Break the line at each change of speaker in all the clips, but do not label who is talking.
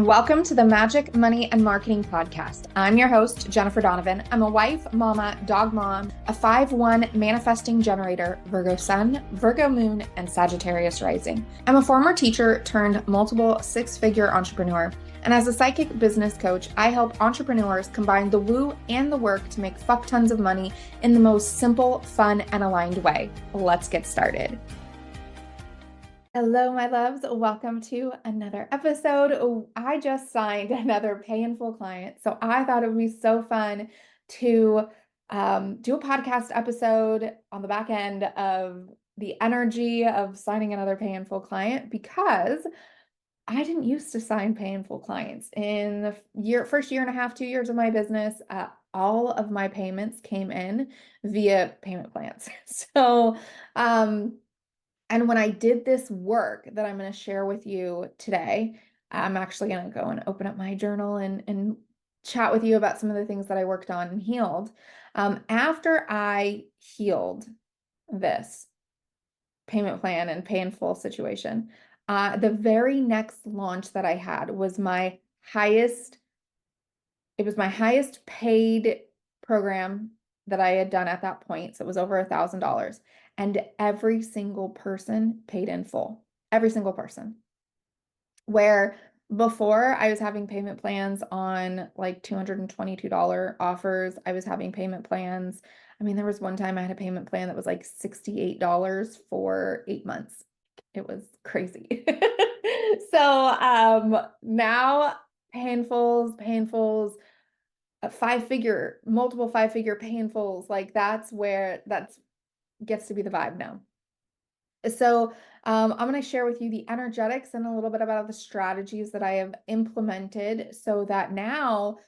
Welcome to the Magic, Money, and Marketing Podcast. I'm your host, Jennifer Donovan. I'm a wife, mama, dog mom, a 5/1 manifesting generator, Virgo sun, Virgo moon, and Sagittarius rising. I'm a former teacher turned multiple six-figure entrepreneur. And as a psychic business coach, I help entrepreneurs combine the woo and the work to make fuck tons of money in the most simple, fun, and aligned way. Let's get started. Hello, my loves. Welcome to another episode. I just signed another pay in full client, so I thought it would be so fun to do a podcast episode on the back end of the energy of signing another pay in full client, because I didn't used to sign pay in full clients. In the first year and a half, 2 years of my business, all of my payments came in via payment plans. So, and when I did this work that I'm going to share with you today, I'm actually going to go and open up my journal and chat with you about some of the things that I worked on and healed. After I healed this payment plan and pay in full situation, the very next launch that I had was my highest, it was my highest paid program that I had done at that point. So it was over $1,000. And every single person paid in full. Every single person. Where before I was having payment plans on like $222 offers. I was having payment plans. I mean, there was one time I had a payment plan that was like $68 for 8 months. It was crazy. So now painfuls, multiple five-figure painfuls, like that's gets to be the vibe now. So I'm going to share with you the energetics and a little bit about the strategies that I have implemented so that now,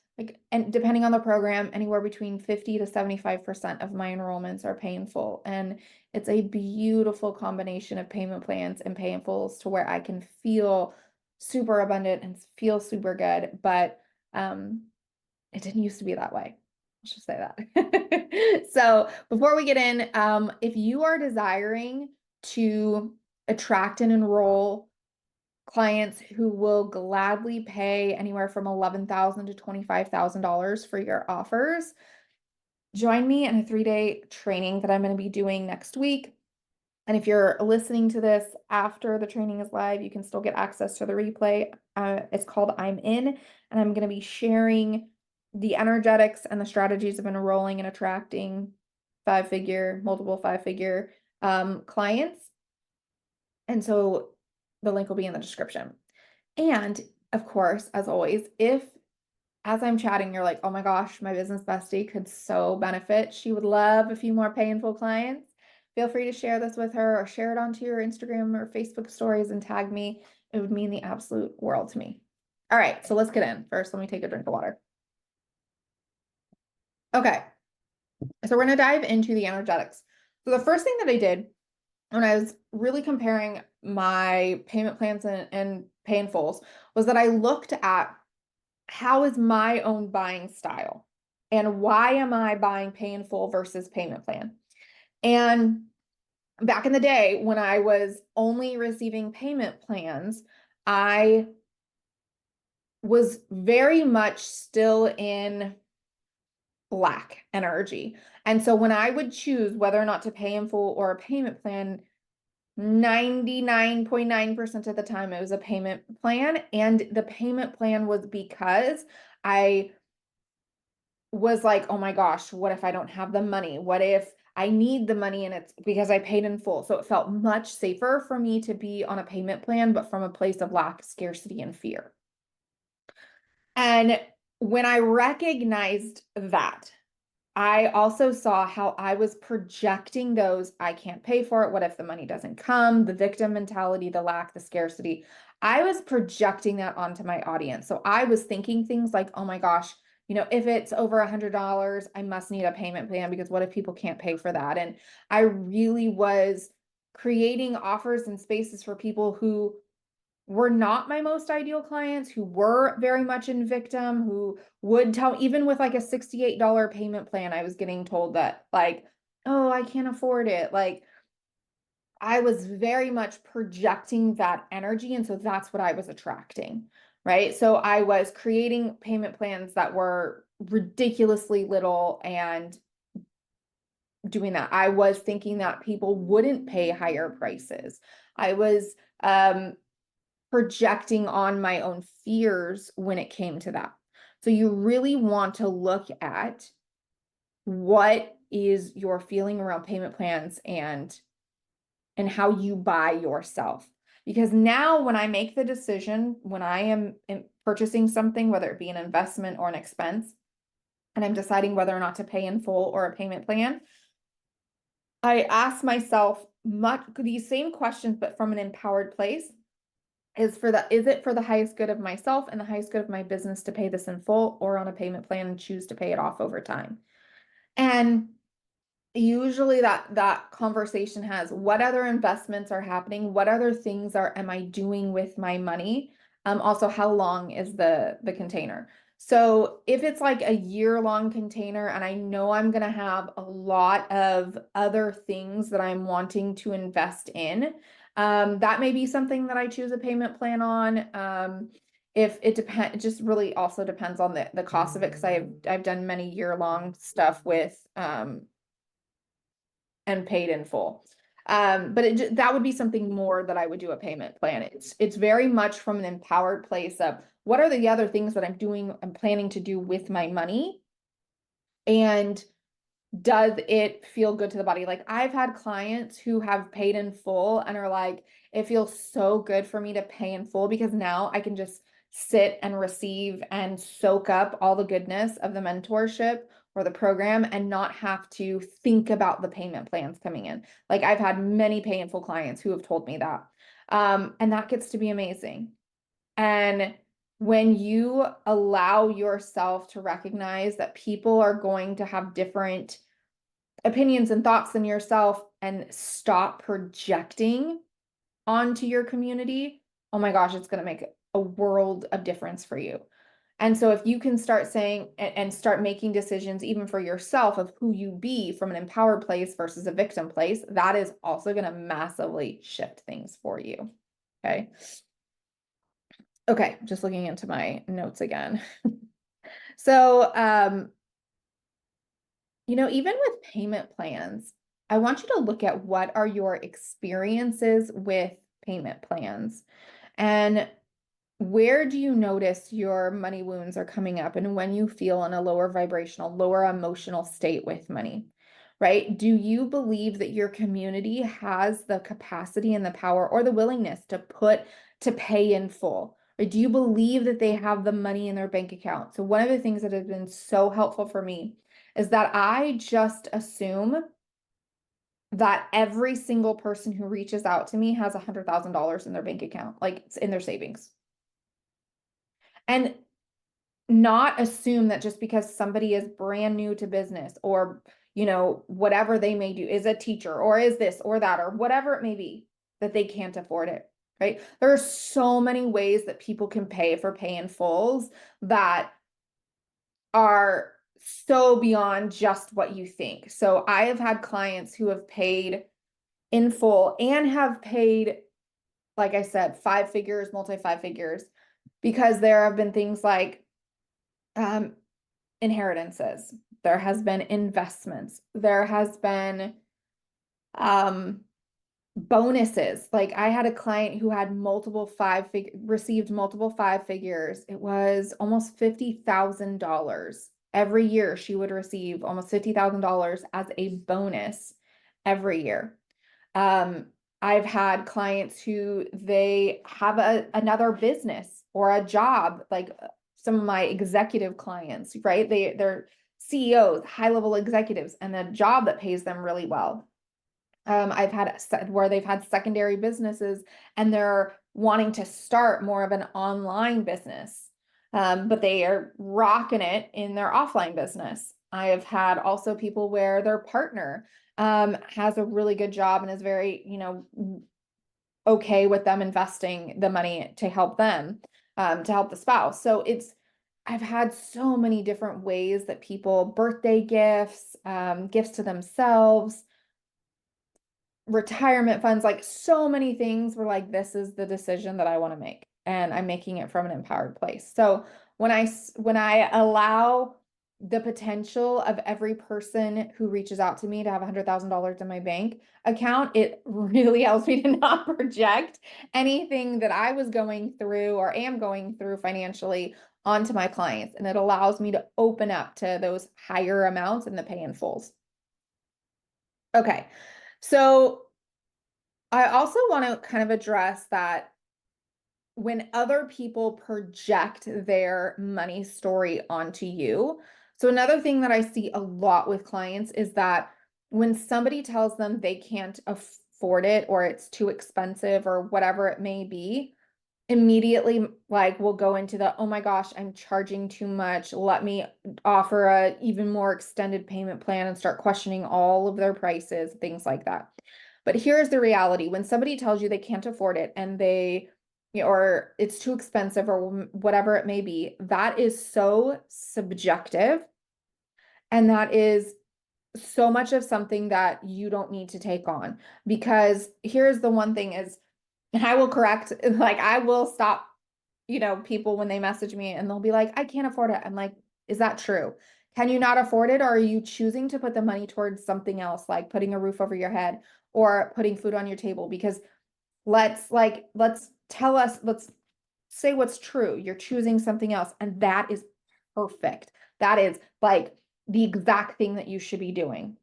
and depending on the program, anywhere between 50 to 75% of my enrollments are pay in full. And it's a beautiful combination of payment plans and pay in fulls to where I can feel super abundant and feel super good. But it didn't used to be that way. Let's just say that. So before we get in, if you are desiring to attract and enroll clients who will gladly pay anywhere from $11,000 to $25,000 for your offers, join me in a 3-day training that I'm going to be doing next week. And if you're listening to this after the training is live, you can still get access to the replay. It's called I'm In, and I'm going to be sharing the energetics and the strategies of enrolling and attracting multiple five-figure clients. And so the link will be in the description. And of course, as always, if as I'm chatting, you're like, oh my gosh, my business bestie could so benefit. She would love a few more pay in full clients. Feel free to share this with her or share it onto your Instagram or Facebook stories and tag me. It would mean the absolute world to me. All right, so let's get in. First, let me take a drink of water. Okay, so we're going to dive into the energetics. So the first thing that I did when I was really comparing my payment plans and pay in fulls was that I looked at how is my own buying style and why am I buying pay in full versus payment plan? And back in the day when I was only receiving payment plans, I was very much still in lack energy. And so when I would choose whether or not to pay in full or a payment plan, 99.9% of the time it was a payment plan. And the payment plan was because I was like, oh my gosh, what if I don't have the money? What if I need the money and it's because I paid in full? So it felt much safer for me to be on a payment plan, but from a place of lack, scarcity, and fear. And when I recognized that, I also saw how I was projecting those, I can't pay for it. What if the money doesn't come? The victim mentality, the lack, the scarcity. I was projecting that onto my audience. So I was thinking things like, oh my gosh, if it's over $100, I must need a payment plan because what if people can't pay for that? And I really was creating offers and spaces for people who were not my most ideal clients, who were very much in victim, who would tell, even with like a $68 payment plan, I was getting told that like, oh, I can't afford it. Like I was very much projecting that energy. And so that's what I was attracting. right? So I was creating payment plans that were ridiculously little and doing that. I was thinking that people wouldn't pay higher prices. I was projecting on my own fears when it came to that. So you really want to look at what is your feeling around payment plans and how you buy yourself. Because now when I make the decision, when I am purchasing something, whether it be an investment or an expense, and I'm deciding whether or not to pay in full or a payment plan, I ask myself these same questions, but from an empowered place. Is it for the highest good of myself and the highest good of my business to pay this in full or on a payment plan and choose to pay it off over time? And usually that conversation has, what other investments are happening? What other things am I doing with my money? Also, how long is the container? So if it's like a year-long container and I know I'm going to have a lot of other things that I'm wanting to invest in, that may be something that I choose a payment plan on. If it depends, it just really also depends on the cost of it, because I've done many year-long stuff with and paid in full. But that would be something more that I would do a payment plan. It's very much from an empowered place of, what are the other things that I'm planning to do with my money? And does it feel good to the body? Like, I've had clients who have paid in full and are like, it feels so good for me to pay in full because now I can just sit and receive and soak up all the goodness of the mentorship or the program and not have to think about the payment plans coming in. Like, I've had many pay in full clients who have told me that. And that gets to be amazing. And when you allow yourself to recognize that people are going to have different opinions and thoughts than yourself and stop projecting onto your community, oh my gosh, it's going to make a world of difference for you. And so if you can start saying and start making decisions even for yourself of who you be from an empowered place versus a victim place, that is also going to massively shift things for you. Okay. Okay, just looking into my notes again. So, even with payment plans, I want you to look at what are your experiences with payment plans and where do you notice your money wounds are coming up and when you feel in a lower vibrational, lower emotional state with money, right? Do you believe that your community has the capacity and the power or the willingness to pay in full? Or do you believe that they have the money in their bank account? So one of the things that has been so helpful for me is that I just assume that every single person who reaches out to me has $100,000 in their bank account, like it's in their savings. And not assume that just because somebody is brand new to business or, whatever they may do, is a teacher or is this or that or whatever it may be, that they can't afford it, right? There are so many ways that people can pay for pay in fulls that are so beyond just what you think. So I have had clients who have paid in full and have paid, like I said, five figures, multi five figures, because there have been things like inheritances, there has been investments, there has been bonuses. Like, I had a client who had received multiple five figures. It was almost $50,000 every year. She would receive almost $50,000 as a bonus every year. I've had clients who they have another business or a job, like some of my executive clients, right? They're CEOs, high-level executives, and a job that pays them really well. I've had where they've had secondary businesses and they're wanting to start more of an online business, but they are rocking it in their offline business. I have had also people where their partner has a really good job and is very, okay with them investing the money to help them, to help the spouse. So I've had so many different ways that people, birthday gifts, gifts to themselves, retirement funds, like so many things were like, this is the decision that I want to make. and I'm making it from an empowered place. So when I allow the potential of every person who reaches out to me to have $100,000 in my bank account, it really helps me to not project anything that I was going through or am going through financially onto my clients. And it allows me to open up to those higher amounts in the pay in fulls. Okay. So I also want to kind of address that when other people project their money story onto you. So another thing that I see a lot with clients is that when somebody tells them they can't afford it or it's too expensive or whatever it may be, immediately like we'll go into the, oh my gosh, I'm charging too much. Let me offer a even more extended payment plan and start questioning all of their prices, things like that. But here's the reality. When somebody tells you they can't afford it and or it's too expensive or whatever it may be, that is so subjective. And that is so much of something that you don't need to take on. Because here's the one thing is, I will correct, like I will stop, people when they message me and they'll be like, I can't afford it. I'm like, is that true? Can you not afford it? Or are you choosing to put the money towards something else, like putting a roof over your head or putting food on your table? Because let's say what's true. You're choosing something else, and that is perfect. That is like the exact thing that you should be doing.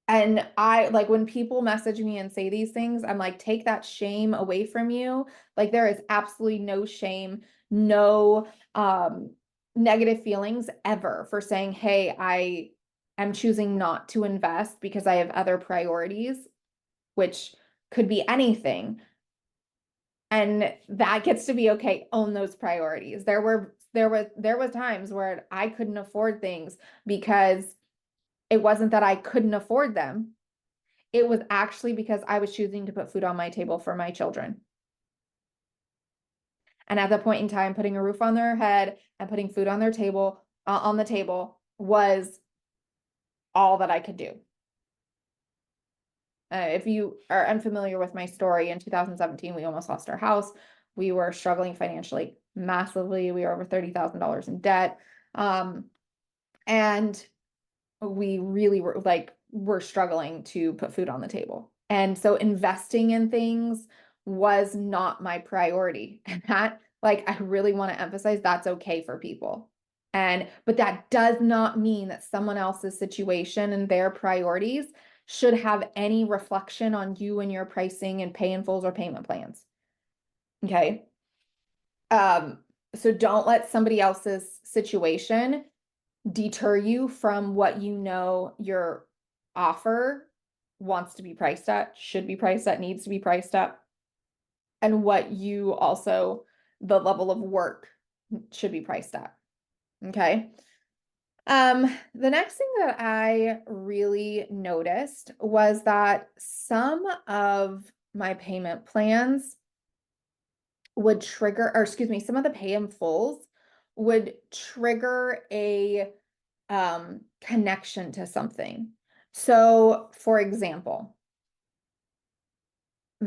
And I like when people message me and say these things, I'm like, take that shame away from you. Like there is absolutely no shame, no negative feelings ever for saying, hey, I am choosing not to invest because I have other priorities, which could be anything. And that gets to be okay, own those priorities. There was times where I couldn't afford things because it wasn't that I couldn't afford them. It was actually because I was choosing to put food on my table for my children. And at that point in time, putting a roof on their head and putting food on their table, on the table was all that I could do. If you are unfamiliar with my story, in 2017, we almost lost our house. We were struggling financially massively. We were over $30,000 in debt. And we really were struggling to put food on the table. And so investing in things was not my priority. And that, I really want to emphasize that's okay for people. But that does not mean that someone else's situation and their priorities should have any reflection on you and your pricing and pay in fulls or payment plans. Okay. So don't let somebody else's situation deter you from what your offer wants to be priced at, should be priced at, needs to be priced at, and what the level of work should be priced at. Okay. The next thing that I really noticed was that some of my payment plans would trigger, or excuse me, some of the pay in fulls would trigger a connection to something. So, for example,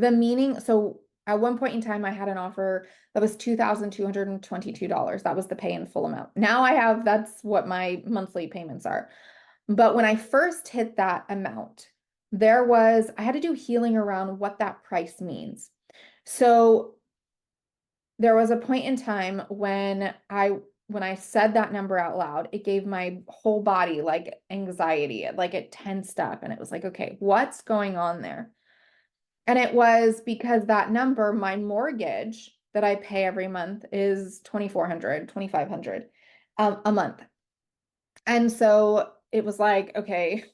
so at one point in time, I had an offer that was $2,222. That was the pay in full amount. Now that's what my monthly payments are. But when I first hit that amount, I had to do healing around what that price means. So there was a point in time when I said that number out loud, it gave my whole body like anxiety, like it tensed up, and it was like, okay, what's going on there? And it was because that number, my mortgage that I pay every month is $2,400, $2,500 a month. And so it was like, okay,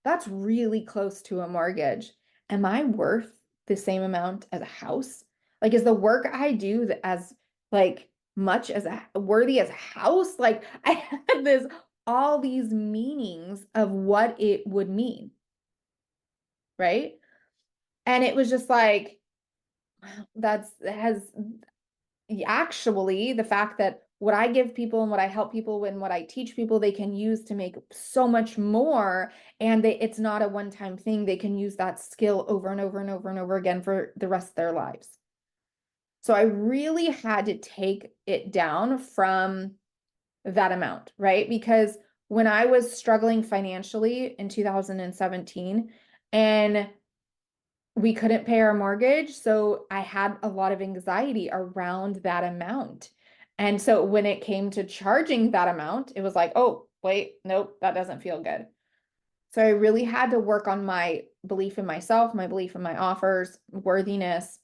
that's really close to a mortgage. Am I worth the same amount as a house? Like, is the work I do as much as worthy as a house? Like, I had all these meanings of what it would mean, right? And it was just like, actually the fact that what I give people and what I help people and what I teach people, they can use to make so much more. And it's not a one-time thing. They can use that skill over and over and over and over again for the rest of their lives. So I really had to take it down from that amount, right? Because when I was struggling financially in 2017 and we couldn't pay our mortgage, so I had a lot of anxiety around that amount. And so when it came to charging that amount, it was like, oh, wait, nope, that doesn't feel good. So I really had to work on my belief in myself, my belief in my offers, worthiness,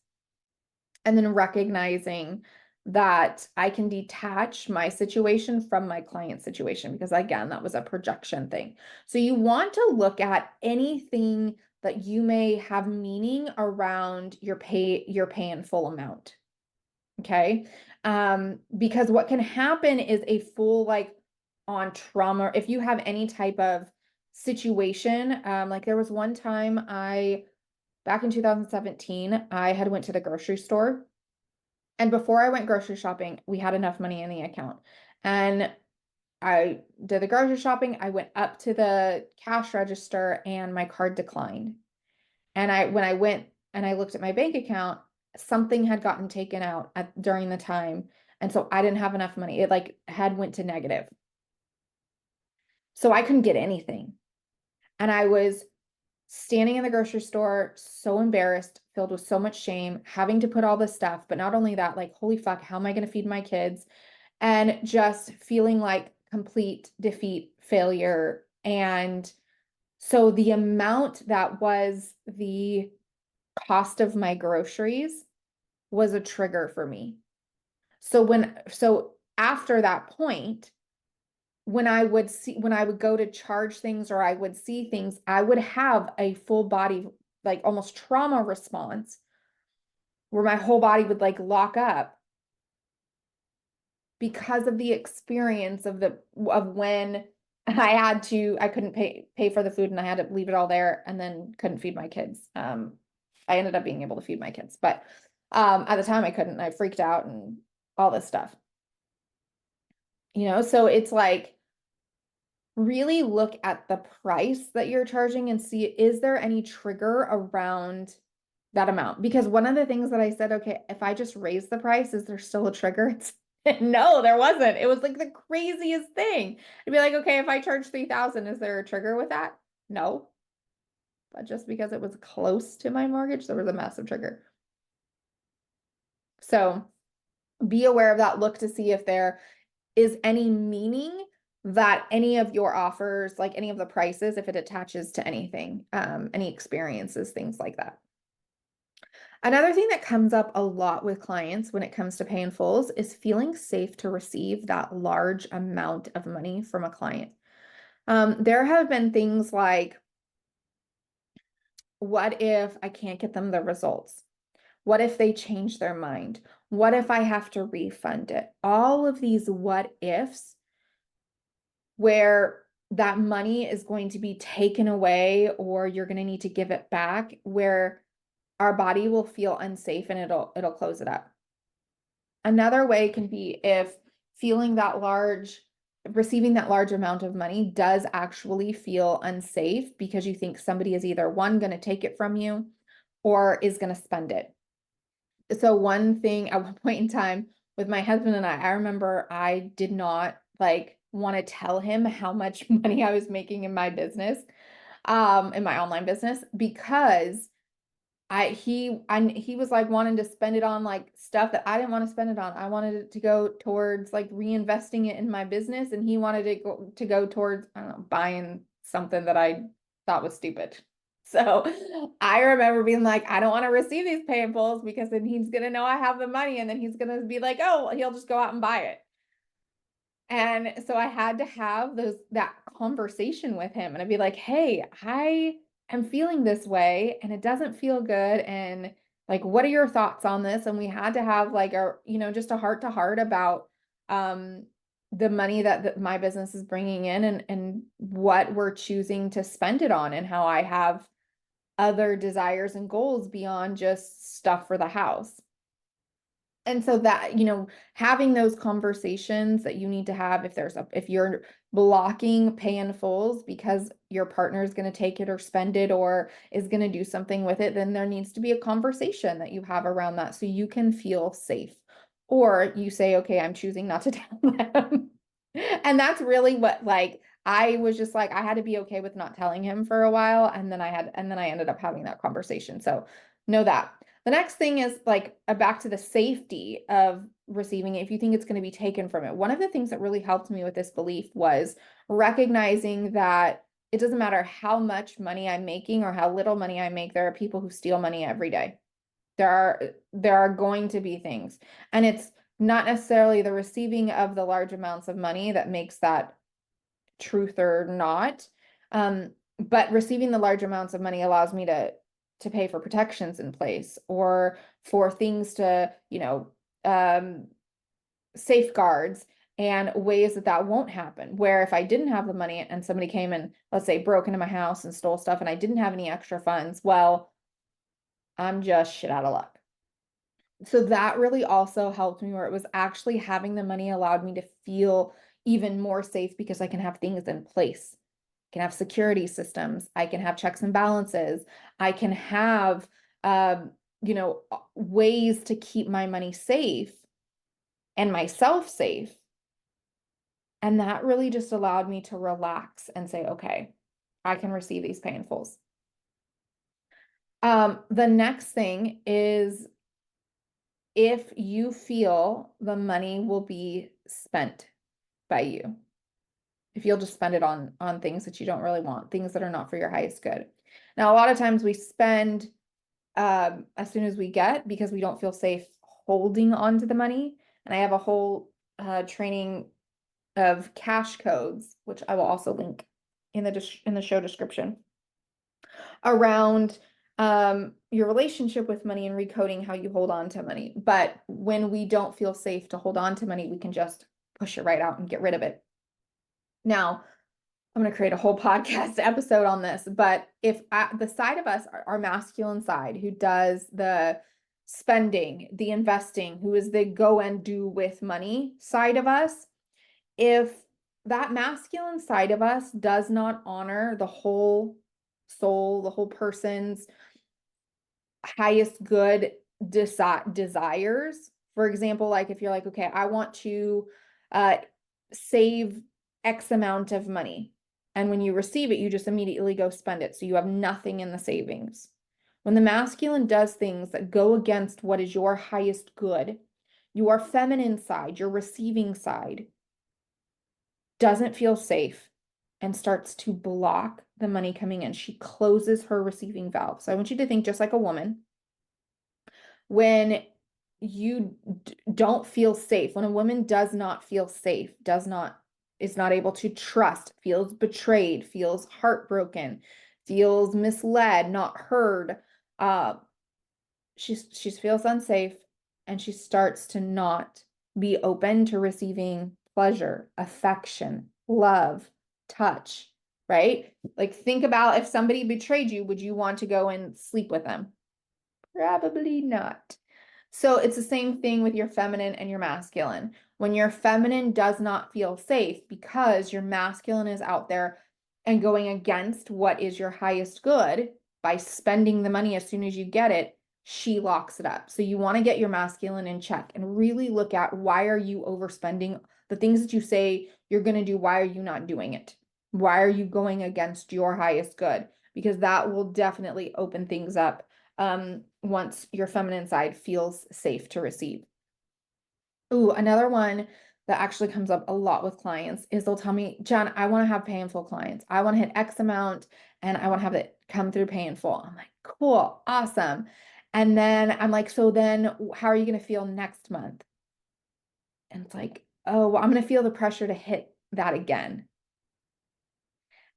and then recognizing that I can detach my situation from my client's situation, because again, that was a projection thing. So you want to look at anything that you may have meaning around your pay in full amount. Okay. Because what can happen is a full like on trauma. If you have any type of situation, like there was one time back in 2017, I had went to the grocery store, and before I went grocery shopping, we had enough money in the account. And I did the grocery shopping. I went up to the cash register and my card declined. And when I went and I looked at my bank account, something had gotten taken out during the time. And so I didn't have enough money. It like had went to negative. So I couldn't get anything. And I was standing in the grocery store, so embarrassed, filled with so much shame, having to put all this stuff. But not only that, like, holy fuck, how am I going to feed my kids? And just feeling like complete defeat, failure. And so the amount that was the cost of my groceries was a trigger for me. So after that point, when I would go to charge things or I would see things, I would have a full body, like almost trauma response where my whole body would like lock up because of the experience of when I couldn't pay for the food and I had to leave it all there and then couldn't feed my kids. I ended up being able to feed my kids, but at the time I couldn't. I freaked out and all this stuff. So it's like really look at the price that you're charging and see, is there any trigger around that amount? Because one of the things that I said, okay, if I just raise the price, is there still a trigger? No, there wasn't. It was like the craziest thing. I'd be like, okay, if I charge 3,000, is there a trigger with that? No. But just because it was close to my mortgage, there was a massive trigger. So be aware of that. Look to see if there is any meaning that any of your offers, like any of the prices, if it attaches to anything, any experiences, things like that. Another thing that comes up a lot with clients when it comes to pay in fulls is feeling safe to receive that large amount of money from a client. There have been things like, what if I can't get them the results? What if they change their mind? What if I have to refund it? All of these what ifs where that money is going to be taken away or you're going to need to give it back, where our body will feel unsafe and it'll close it up. Another way can be if receiving that large amount of money does actually feel unsafe because you think somebody is either one, going to take it from you or is going to spend it. So one thing at one point in time with my husband and I remember I did not like want to tell him how much money I was making in my business, in my online business, because he was like wanting to spend it on like stuff that I didn't want to spend it on. I wanted it to go towards like reinvesting it in my business, and he wanted it to go towards, I don't know, buying something that I thought was stupid. So I remember being like, I don't want to receive these pay in fulls because then he's gonna know I have the money, and then he's gonna be like, oh, he'll just go out and buy it. And so I had to have that conversation with him, and I'd be like, hey, I am feeling this way and it doesn't feel good. And like, what are your thoughts on this? And we had to have like just a heart to heart about the money that my business is bringing in, and what we're choosing to spend it on, and how I have other desires and goals beyond just stuff for the house. And so that, having those conversations that you need to have if you're blocking pay in fulls because your partner is going to take it or spend it or is going to do something with it, then there needs to be a conversation that you have around that so you can feel safe. Or you say, okay, I'm choosing not to tell them. And that's really what, like, I was just like, I had to be okay with not telling him for a while. And then I ended up having that conversation. So know that. The next thing is like back to the safety of receiving it if you think it's going to be taken from it. One of the things that really helped me with this belief was recognizing that it doesn't matter how much money I'm making or how little money I make, there are people who steal money every day. There are going to be things. And it's not necessarily the receiving of the large amounts of money that makes that truth or not. But receiving the large amounts of money allows me to pay for protections in place or for things to, safeguards and ways that won't happen. Where if I didn't have the money and somebody came and, let's say, broke into my house and stole stuff and I didn't have any extra funds, well, I'm just shit out of luck. So that really also helped me where it was actually having the money allowed me to feel even more safe because I can have things in place. I can have security systems. I can have checks and balances. I can have, ways to keep my money safe and myself safe. And that really just allowed me to relax and say, okay, I can receive these pay in fulls. The next thing is if you feel the money will be spent by you, if you'll just spend it on things that you don't really want, things that are not for your highest good. Now, a lot of times we spend as soon as we get because we don't feel safe holding on to the money. And I have a whole training of cash codes, which I will also link in the show description, around your relationship with money and recoding how you hold on to money. But when we don't feel safe to hold on to money, we can just push it right out and get rid of it. Now, I'm going to create a whole podcast episode on this, but if the side of us, our masculine side, who does the spending, the investing, who is the go and do with money side of us, if that masculine side of us does not honor the whole soul, the whole person's highest good desires, for example, like if you're like, okay, I want to save X amount of money. And when you receive it, you just immediately go spend it. So you have nothing in the savings. When the masculine does things that go against what is your highest good, your feminine side, your receiving side, doesn't feel safe and starts to block the money coming in. She closes her receiving valve. So I want you to think just like a woman. When you don't feel safe, when a woman does not feel safe, is not able to trust, feels betrayed, feels heartbroken, feels misled, not heard, she feels unsafe, and she starts to not be open to receiving pleasure, affection, love, touch, right? Like think about if somebody betrayed you, would you want to go and sleep with them? Probably not. So it's the same thing with your feminine and your masculine. When your feminine does not feel safe because your masculine is out there and going against what is your highest good by spending the money as soon as you get it, she locks it up. So you want to get your masculine in check and really look at why are you overspending the things that you say you're going to do? Why are you not doing it? Why are you going against your highest good? Because that will definitely open things up once your feminine side feels safe to receive. Ooh, another one that actually comes up a lot with clients is they'll tell me, Jen, I want to have pay in full clients. I want to hit X amount and I want to have it come through pay in full. I'm like, cool, awesome. And then I'm like, so then how are you going to feel next month? And it's like, oh, well, I'm going to feel the pressure to hit that again.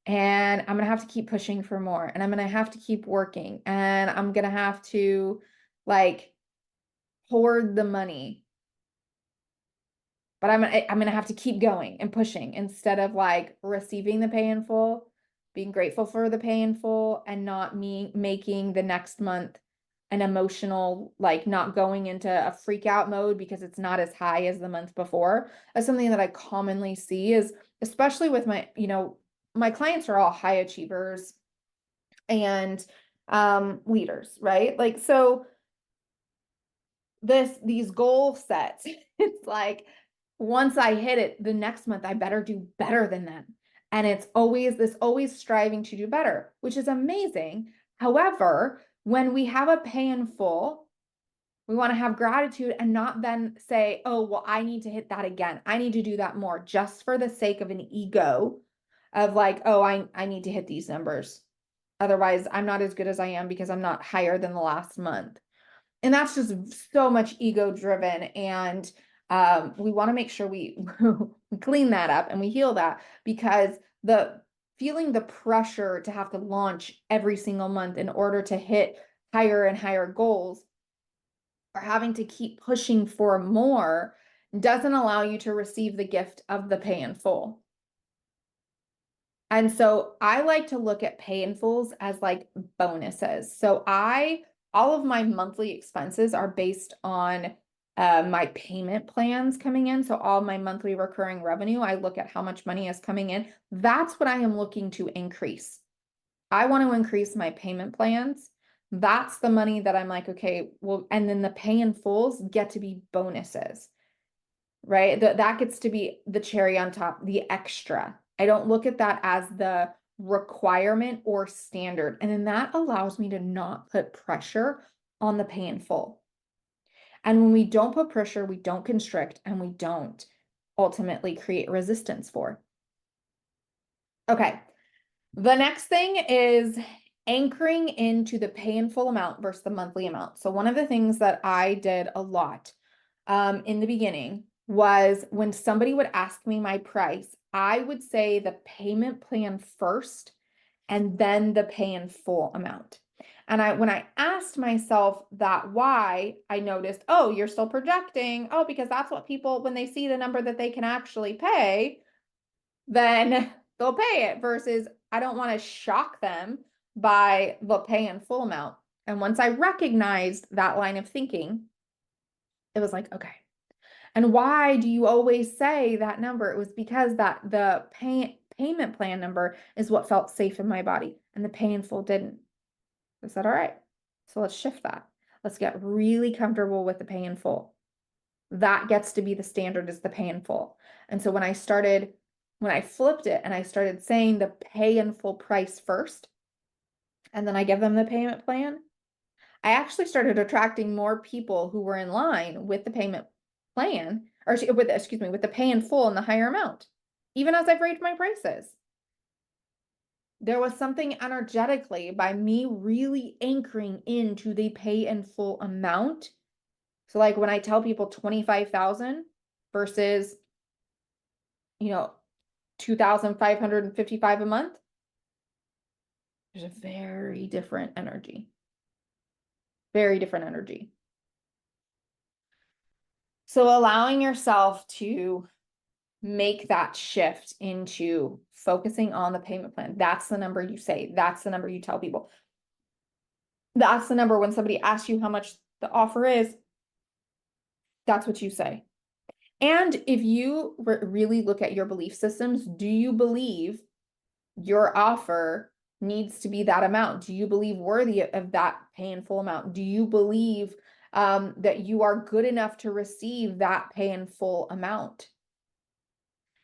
And I'm going to have to keep pushing for more. And I'm going to have to keep working. And I'm going to have to like hoard the money. But I'm going to have to keep going and pushing instead of like receiving the pay in full, being grateful for the pay in full, and not me making the next month an emotional, like not going into a freak out mode because it's not as high as the month before. That's something that I commonly see is, especially with my, my clients are all high achievers and leaders, right? Like, so these goal sets, it's like once I hit it, the next month I better do better than them. And it's always striving to do better, which is amazing. However, when we have a pay in full, we want to have gratitude and not then say, oh, well, I need to hit that again. I need to do that more just for the sake of an ego of like, oh, I need to hit these numbers. Otherwise, I'm not as good as I am because I'm not higher than the last month. And that's just so much ego driven. And we want to make sure we clean that up and we heal that, because feeling the pressure to have to launch every single month in order to hit higher and higher goals, or having to keep pushing for more, doesn't allow you to receive the gift of the pay in full. And so I like to look at pay in fulls as like bonuses. So all of my monthly expenses are based on my payment plans coming in. So all my monthly recurring revenue, I look at how much money is coming in. That's what I am looking to increase. I want to increase my payment plans. That's the money that I'm like, okay, well, and then the pay in fulls get to be bonuses, right? That gets to be the cherry on top, the extra. I don't look at that as the requirement or standard. And then that allows me to not put pressure on the pay in full. And when we don't put pressure, we don't constrict, and we don't ultimately create resistance for. Okay. The next thing is anchoring into the pay in full amount versus the monthly amount. So one of the things that I did a lot in the beginning was when somebody would ask me my price, I would say the payment plan first and then the pay in full amount. And when I asked myself that why, I noticed, oh, you're still projecting. Oh, because that's what people, when they see the number that they can actually pay, then they'll pay it, versus I don't want to shock them by the pay in full amount. And once I recognized that line of thinking, it was like, okay. And why do you always say that number? It was because that the payment plan number is what felt safe in my body, and the pay in full didn't. I said, all right, so let's shift that. Let's get really comfortable with the pay in full. That gets to be the standard, is the pay in full. And so when I flipped it and I started saying the pay in full price first, and then I give them the payment plan, I actually started attracting more people who were in line with the payment plan, or with the pay in full and the higher amount, even as I've raised my prices. There was something energetically by me really anchoring into the pay in full amount. So like when I tell people 25,000 versus, 2,555 a month, there's a very different energy. Very different energy. So allowing yourself to make that shift into focusing on the payment plan. That's the number you say. That's the number you tell people. That's the number when somebody asks you how much the offer is. That's what you say. And if you really look at your belief systems, do you believe your offer needs to be that amount? Do you believe worthy of that pay in full amount? Do you believe that you are good enough to receive that pay in full amount?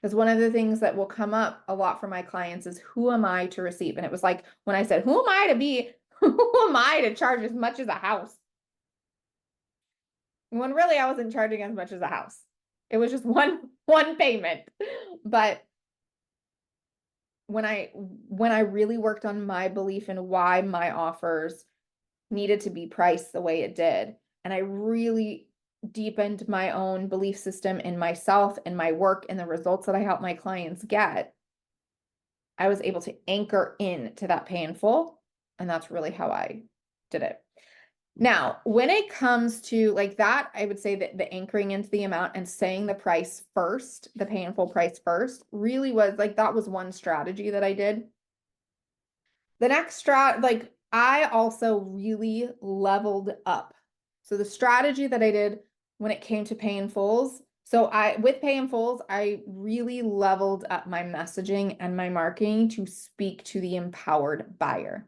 Because one of the things that will come up a lot for my clients is, who am I to receive? And it was like, when I said, who am I to charge as much as a house? When really I wasn't charging as much as a house. It was just one payment. But when I really worked on my belief in why my offers needed to be priced the way it did, and I really deepened my own belief system in myself and my work and the results that I help my clients get, I was able to anchor in to that pay in full. And that's really how I did it. Now, when it comes to like that, I would say that the anchoring into the amount and saying the price first, the pay in full price first, really was like, that was one strategy that I did. The next I also really leveled up. So the strategy that I did when it came to pay in fulls, with pay in fulls, I really leveled up my messaging and my marketing to speak to the empowered buyer,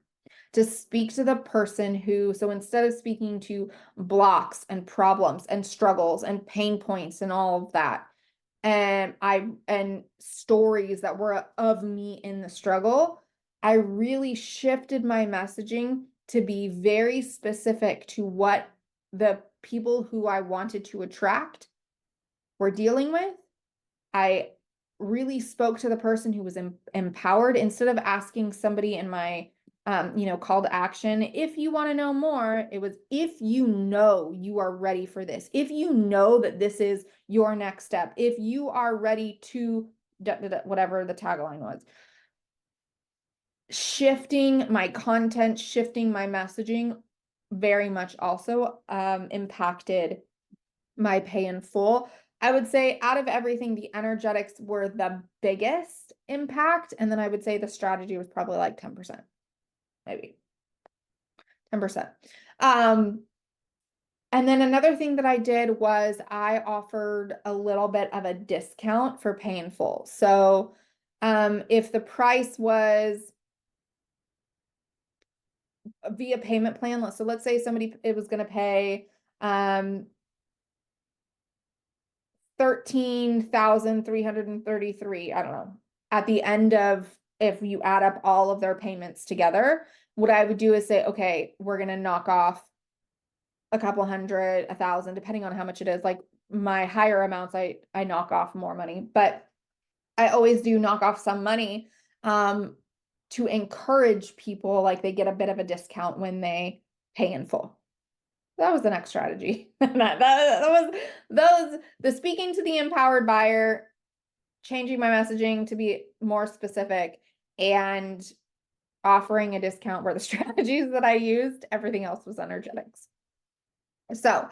to speak to the person who, so instead of speaking to blocks and problems and struggles and pain points and all of that, and stories that were of me in the struggle, I really shifted my messaging to be very specific to what the people who I wanted to attract were dealing with. I really spoke to the person who was empowered instead of asking somebody in my call to action. If you want to know more, it was, if you know you are ready for this, if you know that this is your next step, if you are ready to whatever the tagline was. Shifting my content, shifting my messaging very much also impacted my pay in full. I would say out of everything, the energetics were the biggest impact. And then I would say the strategy was probably like 10%, maybe 10%. And then another thing that I did was I offered a little bit of a discount for pay in full. So if the price was via payment plan, so let's say somebody, it was going to pay 13,333, I don't know, at the end of, if you add up all of their payments together, what I would do is say, okay, we're going to knock off a couple hundred, 1,000, depending on how much it is. Like my higher amounts, I knock off more money, but I always do knock off some money to encourage people, like they get a bit of a discount when they pay in full. That was the next strategy. that was the speaking to the empowered buyer, changing my messaging to be more specific, and offering a discount were the strategies that I used. Everything else was energetics. So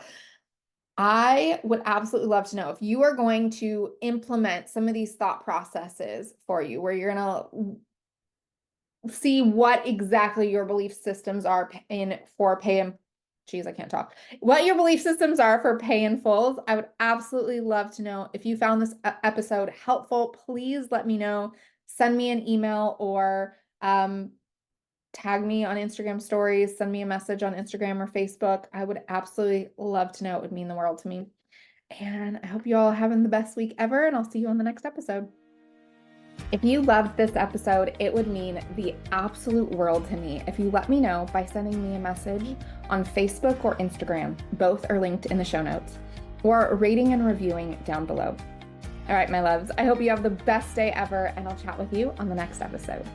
I would absolutely love to know if you are going to implement some of these thought processes for you, where you're going to see what exactly your belief systems are I can't talk. What your belief systems are for pay in fulls. I would absolutely love to know. If you found this episode helpful, please let me know. Send me an email or tag me on Instagram stories, send me a message on Instagram or Facebook. I would absolutely love to know. It would mean the world to me. And I hope you all are having the best week ever, and I'll see you on the next episode. If you loved this episode, it would mean the absolute world to me if you let me know by sending me a message on Facebook or Instagram. Both are linked in the show notes, or rating and reviewing down below. All right, my loves, I hope you have the best day ever, and I'll chat with you on the next episode.